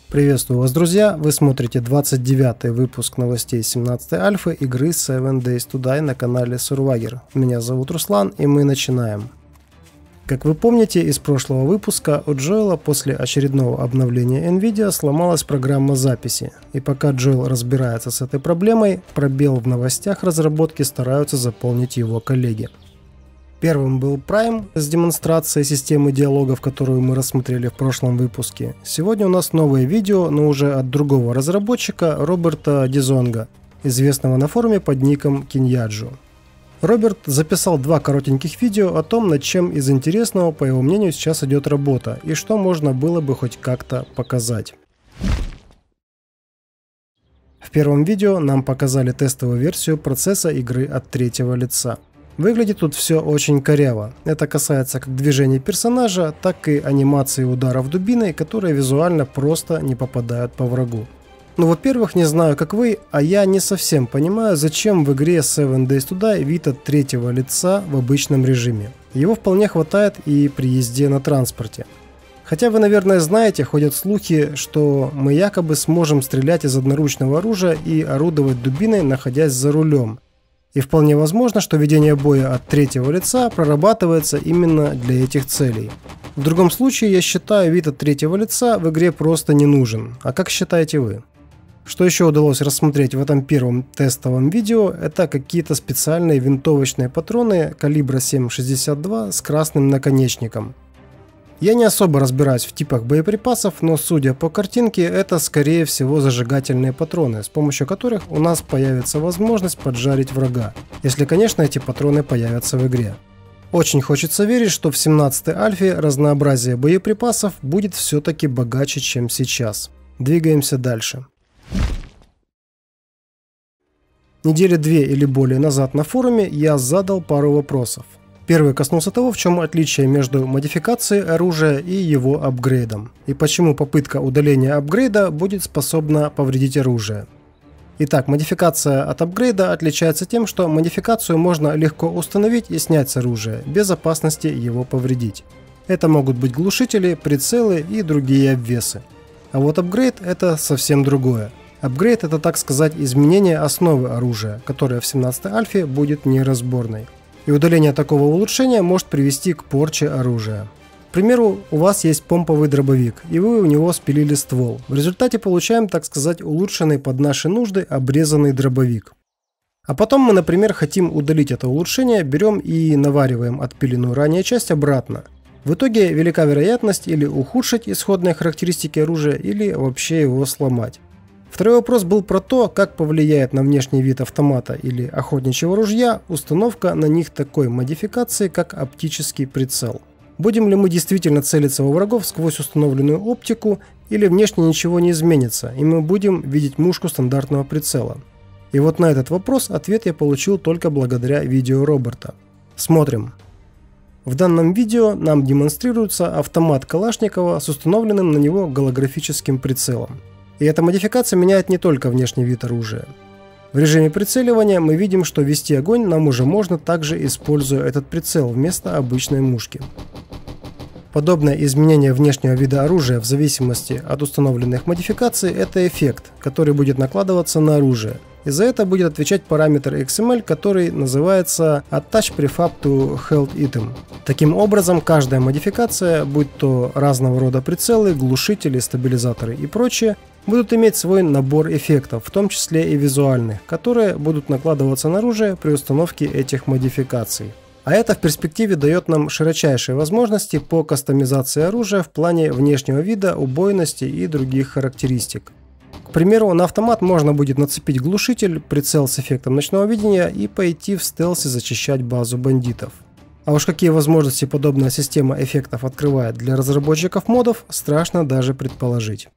Приветствую вас, друзья! Вы смотрите 29-й выпуск новостей 17-й альфы игры 7 Days to Die на канале Survivor. Меня зовут Руслан, и мы начинаем. Как вы помните из прошлого выпуска, у Джоэла после очередного обновления NVIDIA сломалась программа записи. И пока Джоэл разбирается с этой проблемой, пробел в новостях разработки стараются заполнить его коллеги. Первым был Prime с демонстрацией системы диалогов, которую мы рассмотрели в прошлом выпуске. Сегодня у нас новое видео, но уже от другого разработчика Роберта Дизонга, известного на форуме под ником Киньяджу. Роберт записал два коротеньких видео о том, над чем из интересного, по его мнению, сейчас идет работа, и что можно было бы хоть как-то показать. В первом видео нам показали тестовую версию процесса игры от третьего лица. Выглядит тут все очень коряво. Это касается как движений персонажа, так и анимации ударов дубиной, которые визуально просто не попадают по врагу. Ну, во-первых, не знаю как вы, а я не совсем понимаю, зачем в игре 7 Days to Die вид от третьего лица в обычном режиме. Его вполне хватает и при езде на транспорте. Хотя вы, наверное, знаете, ходят слухи, что мы якобы сможем стрелять из одноручного оружия и орудовать дубиной, находясь за рулем. И вполне возможно, что ведение боя от третьего лица прорабатывается именно для этих целей. В другом случае, я считаю, вид от третьего лица в игре просто не нужен. А как считаете вы? Что еще удалось рассмотреть в этом первом тестовом видео, это какие-то специальные винтовочные патроны калибра 7,62 с красным наконечником. Я не особо разбираюсь в типах боеприпасов, но судя по картинке, это скорее всего зажигательные патроны, с помощью которых у нас появится возможность поджарить врага, если, конечно, эти патроны появятся в игре. Очень хочется верить, что в 17-й альфе разнообразие боеприпасов будет все-таки богаче, чем сейчас. Двигаемся дальше. Недели две или более назад на форуме я задал пару вопросов. Первый коснулся того, в чем отличие между модификацией оружия и его апгрейдом, и почему попытка удаления апгрейда будет способна повредить оружие. Итак, модификация от апгрейда отличается тем, что модификацию можно легко установить и снять с оружия, без опасности его повредить. Это могут быть глушители, прицелы и другие обвесы. А вот апгрейд это совсем другое. Апгрейд это, так сказать, изменение основы оружия, которое в 17-й альфе будет неразборной. И удаление такого улучшения может привести к порче оружия. К примеру, у вас есть помповый дробовик, и вы у него спилили ствол. В результате получаем, так сказать, улучшенный под наши нужды обрезанный дробовик. А потом мы, например, хотим удалить это улучшение, берем и навариваем отпиленную ранее часть обратно. В итоге велика вероятность или ухудшить исходные характеристики оружия, или вообще его сломать. Второй вопрос был про то, как повлияет на внешний вид автомата или охотничьего ружья установка на них такой модификации, как оптический прицел. Будем ли мы действительно целиться во врагов сквозь установленную оптику, или внешне ничего не изменится, и мы будем видеть мушку стандартного прицела? И вот на этот вопрос ответ я получил только благодаря видео Роберта. Смотрим. В данном видео нам демонстрируется автомат Калашникова с установленным на него голографическим прицелом. И эта модификация меняет не только внешний вид оружия. В режиме прицеливания мы видим, что вести огонь нам уже можно, также используя этот прицел вместо обычной мушки. Подобное изменение внешнего вида оружия в зависимости от установленных модификаций – это эффект, который будет накладываться на оружие. И за это будет отвечать параметр XML, который называется Attach Prefab to Held Item. Таким образом, каждая модификация, будь то разного рода прицелы, глушители, стабилизаторы и прочее, будут иметь свой набор эффектов, в том числе и визуальных, которые будут накладываться на оружие при установке этих модификаций. А это в перспективе дает нам широчайшие возможности по кастомизации оружия в плане внешнего вида, убойности и других характеристик. К примеру, на автомат можно будет нацепить глушитель, прицел с эффектом ночного видения и пойти в стелсе зачищать базу бандитов. А уж какие возможности подобная система эффектов открывает для разработчиков модов, страшно даже предположить.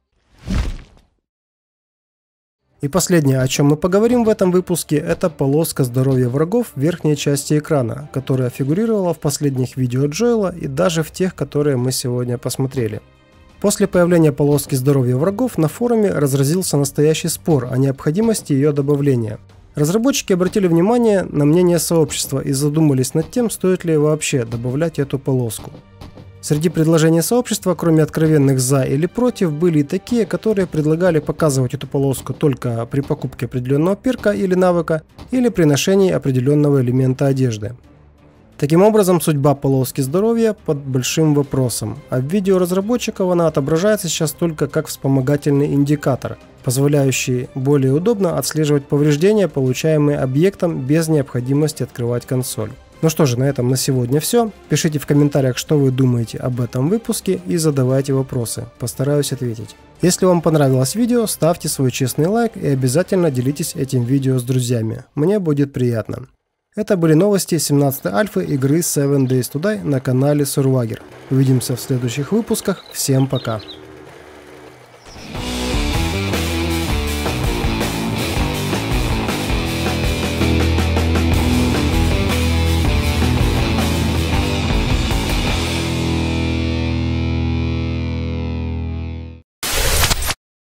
И последнее, о чем мы поговорим в этом выпуске, это полоска здоровья врагов в верхней части экрана, которая фигурировала в последних видео Джоэла и даже в тех, которые мы сегодня посмотрели. После появления полоски здоровья врагов на форуме разразился настоящий спор о необходимости ее добавления. Разработчики обратили внимание на мнение сообщества и задумались над тем, стоит ли вообще добавлять эту полоску. Среди предложений сообщества, кроме откровенных «за» или «против», были и такие, которые предлагали показывать эту полоску только при покупке определенного перка или навыка, или при ношении определенного элемента одежды. Таким образом, судьба полоски здоровья под большим вопросом, а в видео разработчиков она отображается сейчас только как вспомогательный индикатор, позволяющий более удобно отслеживать повреждения, получаемые объектом без необходимости открывать консоль. Ну что же, на этом на сегодня все. Пишите в комментариях, что вы думаете об этом выпуске, и задавайте вопросы. Постараюсь ответить. Если вам понравилось видео, ставьте свой честный лайк и обязательно делитесь этим видео с друзьями. Мне будет приятно. Это были новости 17-й альфы игры 7 Days to Die на канале Survagger. Увидимся в следующих выпусках. Всем пока.